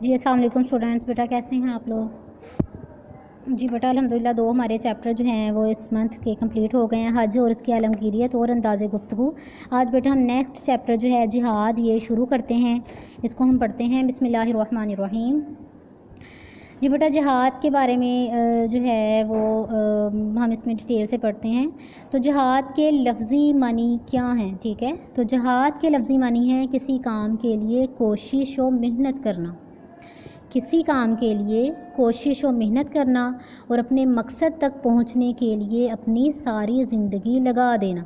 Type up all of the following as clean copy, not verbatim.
جی السلام علیکم اسٹوڈنٹس، بیٹا کیسے ہیں آپ لوگ؟ جی بیٹا الحمدللہ 2 ہمارے چیپٹر جو ہیں وہ اس منتھ کے کمپلیٹ ہو گئے ہیں، حج اور اس کی عالمگیریت اور انداز گفتگو۔ آج بیٹا ہم نیکسٹ چیپٹر جو ہے جہاد یہ شروع کرتے ہیں، اس کو ہم پڑھتے ہیں۔ بسم اللہ الرحمن الرحیم۔ جی بیٹا جہاد کے بارے میں جو ہے وہ ہم اس میں ڈیٹیل سے پڑھتے ہیں۔ تو جہاد کے لفظی معنی کیا ہیں؟ ٹھیک ہے، تو جہاد کے لفظی معنی ہے کسی کام کے لیے کوشش و محنت کرنا، کسی کام کے لیے کوشش و محنت کرنا اور اپنے مقصد تک پہنچنے کے لیے اپنی ساری زندگی لگا دینا۔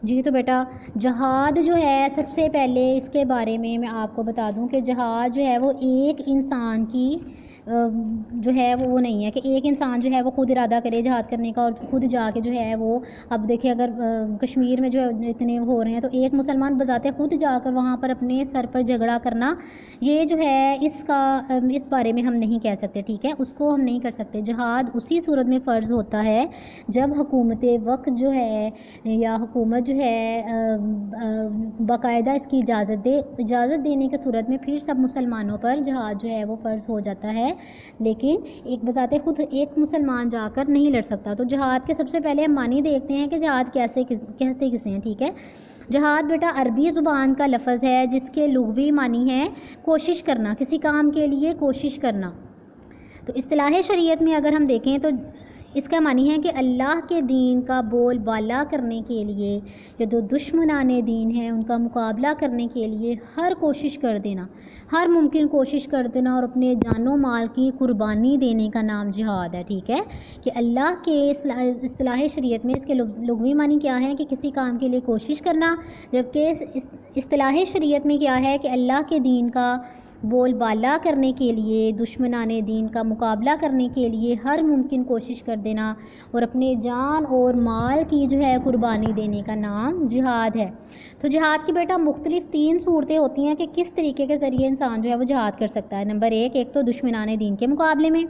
جی تو بیٹا جہاد جو ہے سب سے پہلے اس کے بارے میں آپ کو بتا دوں کہ جہاد جو ہے وہ ایک انسان کی جو ہے وہ نہیں ہے کہ ایک انسان جو ہے وہ خود ارادہ کرے جہاد کرنے کا اور خود جا کے جو ہے وہ، اب دیکھیں اگر کشمیر میں جو اتنے ہو رہے ہیں تو ایک مسلمان بذات خود جا کر وہاں پر اپنے سر پر جھگڑا کرنا، یہ جو ہے اس بارے میں ہم نہیں کہہ سکتے، ٹھیک ہے، اس کو ہم نہیں کر سکتے۔ جہاد اسی صورت میں فرض ہوتا ہے جب حکومت وقت جو ہے یا حکومت جو ہے باقاعدہ اس کی اجازت دینے کی صورت میں پھر سب مسلمانوں پر جہاد جو ہے وہ فرض ہو جاتا ہے، لیکن ایک بذات خود ایک مسلمان جا کر نہیں لڑ سکتا۔ تو جہاد کے سب سے پہلے ہم معنی دیکھتے ہیں کہ جہاد کہتے کسے ہیں، ٹھیک ہے۔ جہاد بیٹا عربی زبان کا لفظ ہے جس کے لغوی معنی ہے کوشش کرنا، کسی کام کے لیے کوشش کرنا۔ تو اصطلاح شریعت میں اگر ہم دیکھیں تو اس کا معنی ہے کہ اللہ کے دین کا بول بالا کرنے کے لیے یا جو دشمنان دین ہیں ان کا مقابلہ کرنے کے لیے ہر کوشش کر دینا، ہر ممکن کوشش کر دینا اور اپنے جان و مال کی قربانی دینے کا نام جہاد ہے، ٹھیک ہے۔ کہ اللہ کے اصطلاح شریعت میں اس کے لغوی معنی کیا ہے کہ کسی کام کے لیے کوشش کرنا، جبکہ اصطلاح شریعت میں کیا ہے کہ اللہ کے دین کا بول بالا کرنے کے لیے، دشمنان دین کا مقابلہ کرنے کے لیے ہر ممکن کوشش کر دینا اور اپنے جان اور مال کی جو ہے قربانی دینے کا نام جہاد ہے۔ تو جہاد کی بیٹا مختلف 3 صورتیں ہوتی ہیں کہ کس طریقے کے ذریعے انسان جو ہے وہ جہاد کر سکتا ہے۔ نمبر 1 ایک تو دشمنان دین کے مقابلے میں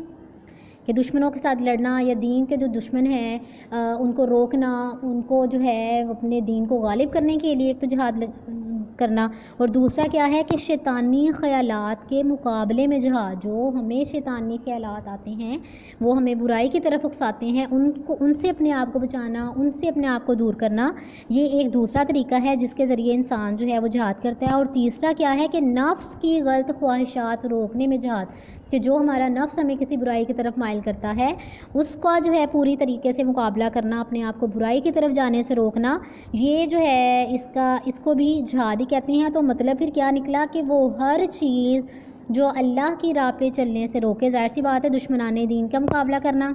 کہ دشمنوں کے ساتھ لڑنا یا دین کے جو دشمن ہیں ان کو روکنا، ان کو جو ہے اپنے دین کو غالب کرنے کے لیے ایک تو جہاد کرنا، اور دوسرا کیا ہے کہ شیطانی خیالات کے مقابلے میں جہاد، جو ہمیں شیطانی خیالات آتے ہیں وہ ہمیں برائی کی طرف اکساتے ہیں، ان سے اپنے آپ کو بچانا، ان سے اپنے آپ کو دور کرنا، یہ ایک دوسرا طریقہ ہے جس کے ذریعے انسان جو ہے وہ جہاد کرتا ہے۔ اور تیسرا کیا ہے کہ نفس کی غلط خواہشات روکنے میں جہاد، کہ جو ہمارا نفس ہمیں کسی برائی کی طرف مائل کرتا ہے اس کا جو ہے پوری طریقے سے مقابلہ کرنا، اپنے آپ کو برائی کی طرف جانے سے روکنا، یہ جو ہے اس کو بھی جہاد ہی کہتے ہیں۔ تو مطلب پھر کیا نکلا کہ وہ ہر چیز جو اللہ کی راہ پہ چلنے سے روکے، ظاہر سی بات ہے دشمنان دین کا مقابلہ کرنا،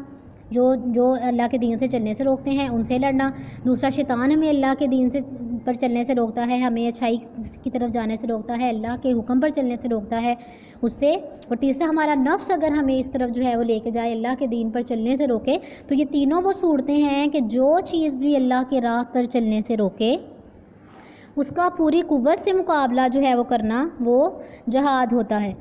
جو اللہ کے دین سے چلنے سے روکتے ہیں ان سے لڑنا، دوسرا شیطان ہمیں اللہ کے دین سے پر چلنے سے روکتا ہے، ہمیں اچھائی کی طرف جانے سے روکتا ہے، اللہ کے حکم پر چلنے سے روکتا ہے اس سے، اور تیسرا ہمارا نفس اگر ہمیں اس طرف جو ہے وہ لے کے جائے اللہ کے دین پر چلنے سے روکے۔ تو یہ تینوں وہ صورتیں ہیں کہ جو چیز بھی اللہ کے راہ پر چلنے سے روکے اس کا پوری قوت سے مقابلہ جو ہے وہ کرنا، وہ جہاد ہوتا ہے۔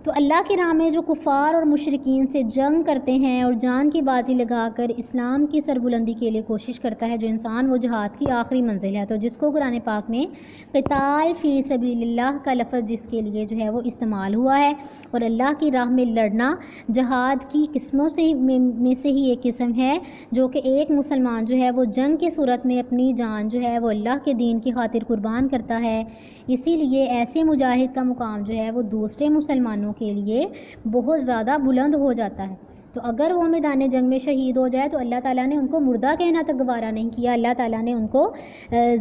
تو اللہ کی راہ میں جو کفار اور مشرکین سے جنگ کرتے ہیں اور جان کی بازی لگا کر اسلام کی سربلندی کے لیے کوشش کرتا ہے جو انسان، وہ جہاد کی آخری منزل ہے۔ تو جس کو قرآن پاک میں قتال فی سبیل اللہ کا لفظ جس کے لیے جو ہے وہ استعمال ہوا ہے، اور اللہ کی راہ میں لڑنا جہاد کی قسموں میں سے ہی ایک قسم ہے، جو کہ ایک مسلمان جو ہے وہ جنگ کی صورت میں اپنی جان جو ہے وہ اللہ کے دین کی خاطر قربان کرتا ہے۔ اسی لیے ایسے مجاہد کا مقام جو ہے وہ دوسرے مسلمانوں کے لیے بہت زیادہ بلند ہو جاتا ہے۔ تو اگر وہ میدان جنگ میں شہید ہو جائے تو اللہ تعالیٰ نے ان کو مردہ کہنا تک گوارا نہیں کیا، اللہ تعالیٰ نے ان کو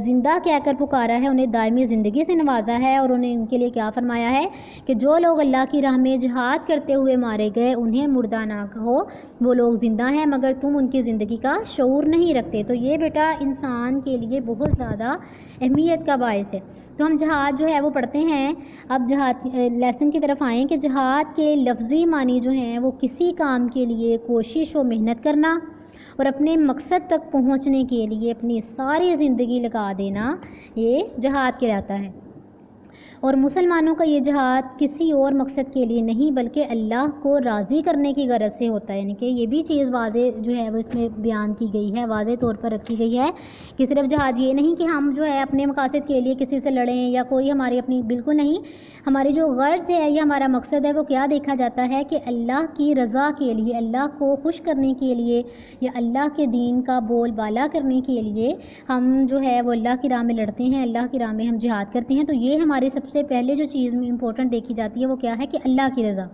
زندہ کہہ کر پکارا ہے، انہیں دائمی زندگی سے نوازا ہے، اور انہیں ان کے لیے کیا فرمایا ہے کہ جو لوگ اللہ کی راہ میں جہاد کرتے ہوئے مارے گئے انہیں مردہ نہ کہو، وہ لوگ زندہ ہیں مگر تم ان کی زندگی کا شعور نہیں رکھتے۔ تو یہ بیٹا انسان کے لیے بہت زیادہ اہمیت کا باعث ہے۔ تو ہم جہاد جو ہے وہ پڑھتے ہیں۔ اب جہاد لیسن کی طرف آئیں کہ جہاد کے لفظی معنی جو ہیں وہ کسی کام کے لیے کوشش و محنت کرنا اور اپنے مقصد تک پہنچنے کے لیے اپنی ساری زندگی لگا دینا، یہ جہاد کہلاتا ہے۔ اور مسلمانوں کا یہ جہاد کسی اور مقصد کے لیے نہیں بلکہ اللہ کو راضی کرنے کی غرض سے ہوتا ہے، یعنی کہ یہ بھی چیز واضح جو ہے وہ اس میں بیان کی گئی ہے، واضح طور پر رکھی گئی ہے کہ صرف جہاد یہ نہیں کہ ہم جو ہے اپنے مقاصد کے لیے کسی سے لڑیں یا کوئی ہماری اپنی، بالکل نہیں، ہماری جو غرض ہے یا ہمارا مقصد ہے وہ کیا دیکھا جاتا ہے کہ اللہ کی رضا کے لیے، اللہ کو خوش کرنے کے لیے یا اللہ کے دین کا بول بالا کرنے کے لیے ہم جو ہے وہ اللہ کی راہ میں لڑتے ہیں، اللہ کی راہ میں ہم جہاد کرتے ہیں۔ تو یہ ہماری سب سے پہلے جو چیز امپورٹنٹ دیکھی جاتی ہے وہ کیا ہے کہ اللہ کی رضا۔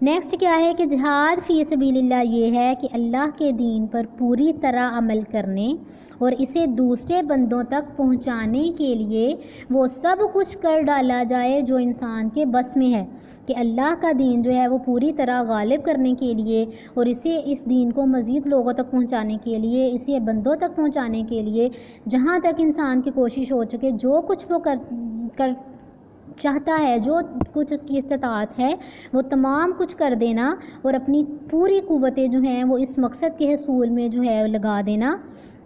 نیکسٹ کیا ہے کہ جہاد فی سبیل اللہ یہ ہے کہ اللہ کے دین پر پوری طرح عمل کرنے اور اسے دوسرے بندوں تک پہنچانے کے لیے وہ سب کچھ کر ڈالا جائے جو انسان کے بس میں ہے، کہ اللہ کا دین جو ہے وہ پوری طرح غالب کرنے کے لیے اور اسے، اس دین کو مزید لوگوں تک پہنچانے کے لیے، اسے بندوں تک پہنچانے کے لیے جہاں تک انسان کی کوشش ہو چکے، جو کچھ وہ کر چاہتا ہے، جو کچھ اس کی استطاعت ہے وہ تمام کچھ کر دینا اور اپنی پوری قوتیں جو ہیں وہ اس مقصد کے حصول میں جو ہے لگا دینا،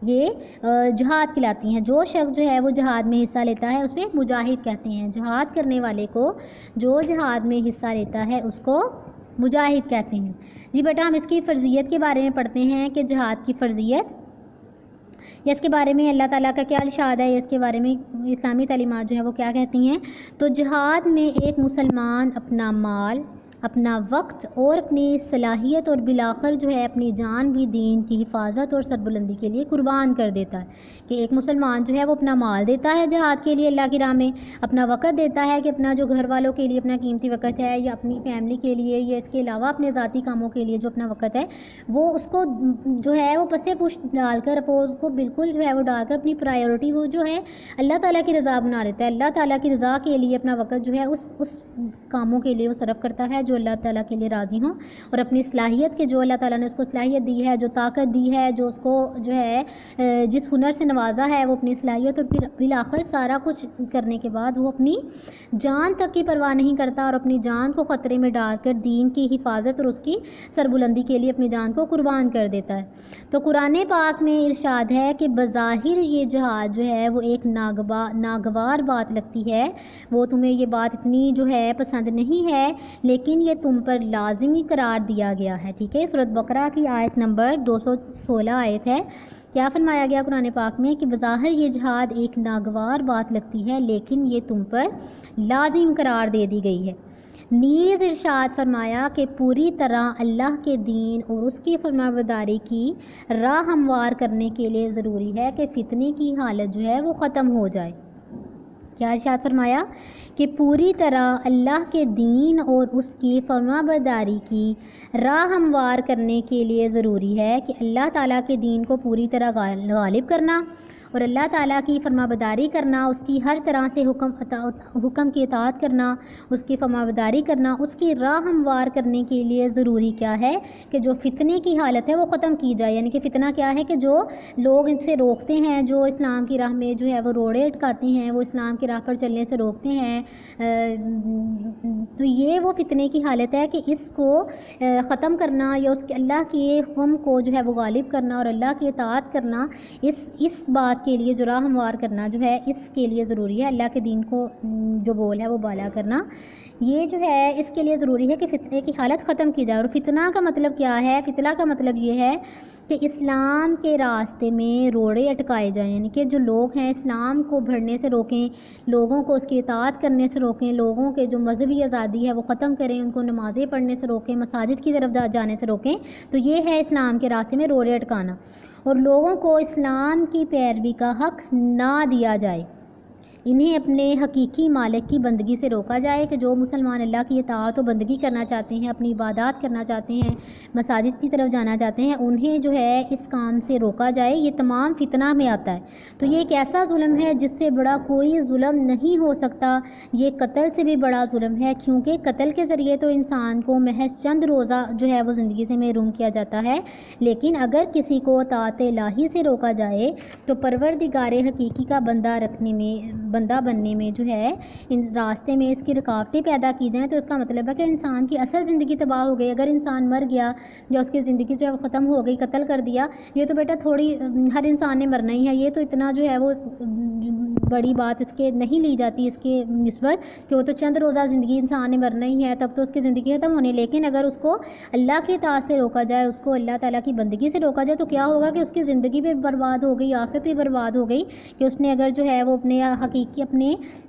یہ جہاد کہلاتی ہیں۔ جو شخص جو ہے وہ جہاد میں حصہ لیتا ہے اسے مجاہد کہتے ہیں۔ جہاد کرنے والے کو، جو جہاد میں حصہ لیتا ہے اس کو مجاہد کہتے ہیں۔ جی بیٹا ہم اس کی فرضیت کے بارے میں پڑھتے ہیں کہ جہاد کی فرضیت یا اس کے بارے میں اللہ تعالیٰ کا کیا ارشاد ہے، اس کے بارے میں اسلامی تعلیمات جو ہے وہ کیا کہتی ہیں۔ تو جہاد میں ایک مسلمان اپنا مال، اپنا وقت اور اپنی صلاحیت اور بالآخر جو ہے اپنی جان بھی دین کی حفاظت اور سربلندی کے لیے قربان کر دیتا ہے، کہ ایک مسلمان جو ہے وہ اپنا مال دیتا ہے جہاد کے لیے اللہ کی راہ میں، اپنا وقت دیتا ہے کہ اپنا جو گھر والوں کے لیے اپنا قیمتی وقت ہے یا اپنی فیملی کے لیے یا اس کے علاوہ اپنے ذاتی کاموں کے لیے جو اپنا وقت ہے وہ اس کو جو ہے وہ پسے پشت ڈال کر، اس کو بالکل جو ہے وہ ڈال کر اپنی پرائیورٹی وہ جو ہے اللہ تعالیٰ کی رضا بنا لیتا ہے، اللہ تعالیٰ کی رضا کے لیے اپنا وقت جو ہے اس کاموں کے لیے وہ صرف کرتا ہے جو اللہ تعالیٰ کے لیے راضی ہوں، اور اپنی صلاحیت کے، جو اللہ تعالیٰ نے اس کو صلاحیت دی ہے، جو طاقت دی ہے، جو اس کو جو ہے جس ہنر سے نوازا ہے، وہ اپنی صلاحیت اور پھر بالآخر سارا کچھ کرنے کے بعد وہ اپنی جان تک کی پرواہ نہیں کرتا اور اپنی جان کو خطرے میں ڈال کر دین کی حفاظت اور اس کی سربلندی کے لیے اپنی جان کو قربان کر دیتا ہے۔ تو قرآن پاک میں ارشاد ہے کہ بظاہر یہ جہاد جو ہے وہ ایک ناگوار بات لگتی ہے، وہ تمہیں یہ بات اتنی جو ہے پسند نہیں ہے، لیکن یہ تم پر لازمی قرار دیا گیا ہے۔ ٹھیک ہے، سورۃ بقرہ کی آیت نمبر 216 آیت ہے۔ کیا فرمایا گیا قرآن پاک میں کہ بظاہر یہ جہاد ایک ناگوار بات لگتی ہے لیکن یہ تم پر لازم قرار دے دی گئی ہے۔ نیز ارشاد فرمایا کہ پوری طرح اللہ کے دین اور اس کی فرمانبرداری کی راہ ہموار کرنے کے لیے ضروری ہے کہ فتنے کی حالت جو ہے وہ ختم ہو جائے۔ کیا ارشاد فرمایا کہ پوری طرح اللہ کے دین اور اس کی فرمانبرداری کی راہ ہموار کرنے کے لیے ضروری ہے کہ اللہ تعالیٰ کے دین کو پوری طرح غالب کرنا اور اللہ تعالیٰ کی فرمانبرداری کرنا، اس کی ہر طرح سے حکم کی اطاعت کرنا، اس کی فرمانبرداری کرنا، اس کی راہ ہموار کرنے کے لیے ضروری کیا ہے کہ جو فتنے کی حالت ہے وہ ختم کی جائے۔ یعنی کہ فتنہ کیا ہے کہ جو لوگ ان سے روکتے ہیں، جو اسلام کی راہ میں جو ہے وہ روڑے اٹکاتے ہیں، وہ اسلام کی راہ پر چلنے سے روکتے ہیں، تو یہ وہ فتنے کی حالت ہے کہ اس کو ختم کرنا یا اس کے اللہ کے حکم کو جو ہے وہ غالب کرنا اور اللہ کی اطاعت کرنا، اس بات کے لیے جو راہ ہموار کرنا جو ہے اس کے لیے ضروری ہے، اللہ کے دین کو جو بول ہے وہ بالا کرنا، یہ جو ہے اس کے لیے ضروری ہے کہ فتنے کی حالت ختم کی جائے۔ اور فتنہ کا مطلب کیا ہے؟ فتنہ کا مطلب یہ ہے کہ اسلام کے راستے میں روڑے اٹکائے جائیں، یعنی کہ جو لوگ ہیں اسلام کو بڑھنے سے روکیں، لوگوں کو اس کی اطاعت کرنے سے روکیں، لوگوں کے جو مذہبی آزادی ہے وہ ختم کریں، ان کو نمازیں پڑھنے سے روکیں، مساجد کی طرف جانے سے روکیں، تو یہ ہے اسلام کے راستے میں روڑے اٹکانا، اور لوگوں کو اسلام کی پیروی کا حق نہ دیا جائے، انہیں اپنے حقیقی مالک کی بندگی سے روکا جائے، کہ جو مسلمان اللہ کی اطاعت و بندگی کرنا چاہتے ہیں، اپنی عبادات کرنا چاہتے ہیں، مساجد کی طرف جانا چاہتے ہیں، انہیں جو ہے اس کام سے روکا جائے۔ یہ تمام فتنہ میں آتا ہے۔ تو یہ ایک ایسا ظلم ہے جس سے بڑا کوئی ظلم نہیں ہو سکتا، یہ قتل سے بھی بڑا ظلم ہے، کیونکہ قتل کے ذریعے تو انسان کو محض چند روزہ جو ہے وہ زندگی سے محروم کیا جاتا ہے، لیکن اگر کسی کو اطاعت الہی سے روکا جائے تو پروردگار حقیقی کا بندہ بننے میں جو ہے ان راستے میں اس کی رکاوٹیں پیدا کی جائیں، تو اس کا مطلب ہے کہ انسان کی اصل زندگی تباہ ہو گئی۔ اگر انسان مر گیا یا اس کی زندگی جو ہے وہ ختم ہو گئی، قتل کر دیا، یہ تو بیٹا تھوڑی ہر انسان نے مرنا ہی ہے، یہ تو اتنا جو ہے وہ بڑی بات اس کے نہیں لی جاتی اس کے نسبت کہ وہ تو چند روزہ زندگی انسان نے مرنا ہی ہے، تب تو اس کی زندگی ختم ہونی. لیکن اگر اس کو اللہ کی اطاعت سے روکا جائے، اس کو اللہ تعالیٰ کی بندگی سے روکا جائے تو کیا ہوگا کہ اس کی زندگی بھی برباد ہو گئی، آخرت بھی برباد ہو گئی. کہ اس نے اگر جو ہے وہ اپنے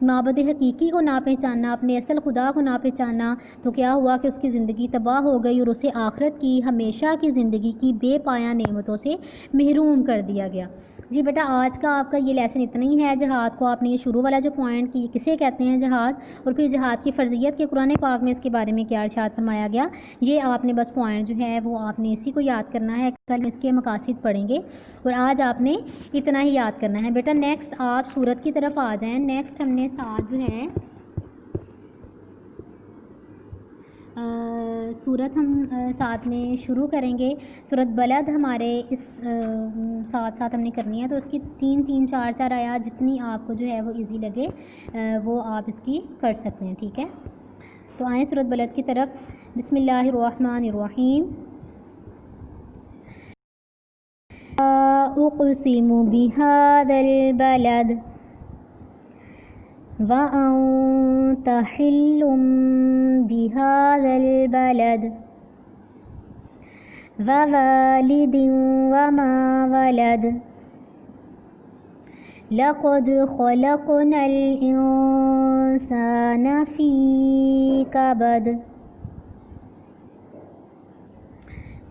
معبود حقیقی کو نہ پہچانا، اپنے اصل خدا کو نہ پہچانا، تو کیا ہوا کہ اس کی زندگی تباہ ہو گئی اور اسے آخرت کی ہمیشہ کی زندگی کی بے پایہ نعمتوں سے محروم کر دیا گیا. جی بیٹا آج کا آپ کا یہ لیسن اتنا ہی ہے. جہاد کو آپ نے یہ شروع والا جو پوائنٹ کی کسے کہتے ہیں جہاد، اور پھر جہاد کی فرضیت کے قرآن پاک میں اس کے بارے میں کیا ارشاد فرمایا گیا، یہ آپ نے بس پوائنٹ جو ہے وہ آپ نے اسی کو یاد کرنا ہے. کل اس کے مقاصد پڑھیں گے اور آج آپ نے اتنا ہی یاد کرنا ہے. بیٹا نیکسٹ آپ سورت کی طرف آ جائیں. نیکسٹ ہم نے ساتھ جو ہے سورت ہم ساتھ میں شروع کریں گے. سورت بلد ہمارے اس ساتھ ساتھ ہم نے کرنی ہے، تو اس کی 3 4 آیات جتنی آپ کو جو ہے وہ ایزی لگے وہ آپ اس کی کر سکتے ہیں. ٹھیک ہے، تو آئیں سورت بلد کی طرف. بسم اللہ الرحمن الرحیم. اقسم بهذا البلد وأنت حل بهذا البلد ووالد وما ولد لقد خلقنا الإنسان في كبد.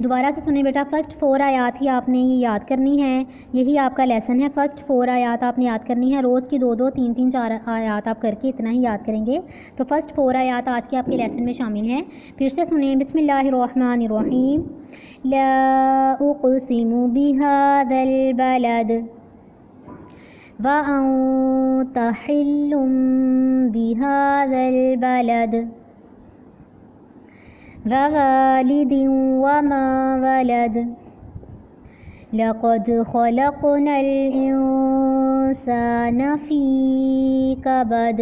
دوبارہ سے سنیں بیٹا، فرسٹ 4 آیات ہی آپ نے یہ یاد کرنی ہے. یہی آپ کا لیسن ہے. فرسٹ 4 آیات آپ نے یاد کرنی ہے. روز کی 2 3 4 آیات آپ کر کے اتنا ہی یاد کریں گے. تو فرسٹ 4 آیات آج کے آپ کے لیسن میں شامل ہیں. پھر سے سنیں. بسم اللہ الرحمن الرحیم. لا اقسم بهذا البلد وأنت حل بهذا البلد ووالد وما ولد لقد خلقنا الإنسان في كبد.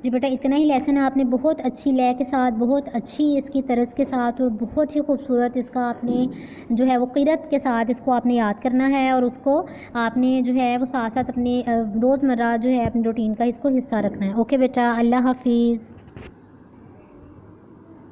جی بیٹا اتنا ہی لیسن آپ نے بہت اچھی لے کے ساتھ، بہت اچھی اس کی طرز کے ساتھ اور بہت ہی خوبصورت اس کا آپ نے جو ہے وہ قرأت کے ساتھ اس کو آپ نے یاد کرنا ہے، اور اس کو آپ نے جو ہے وہ ساتھ ساتھ اپنے روزمرہ جو ہے اپنے روٹین کا اس کو حصہ رکھنا ہے. اوکے بیٹا، اللہ حافظ.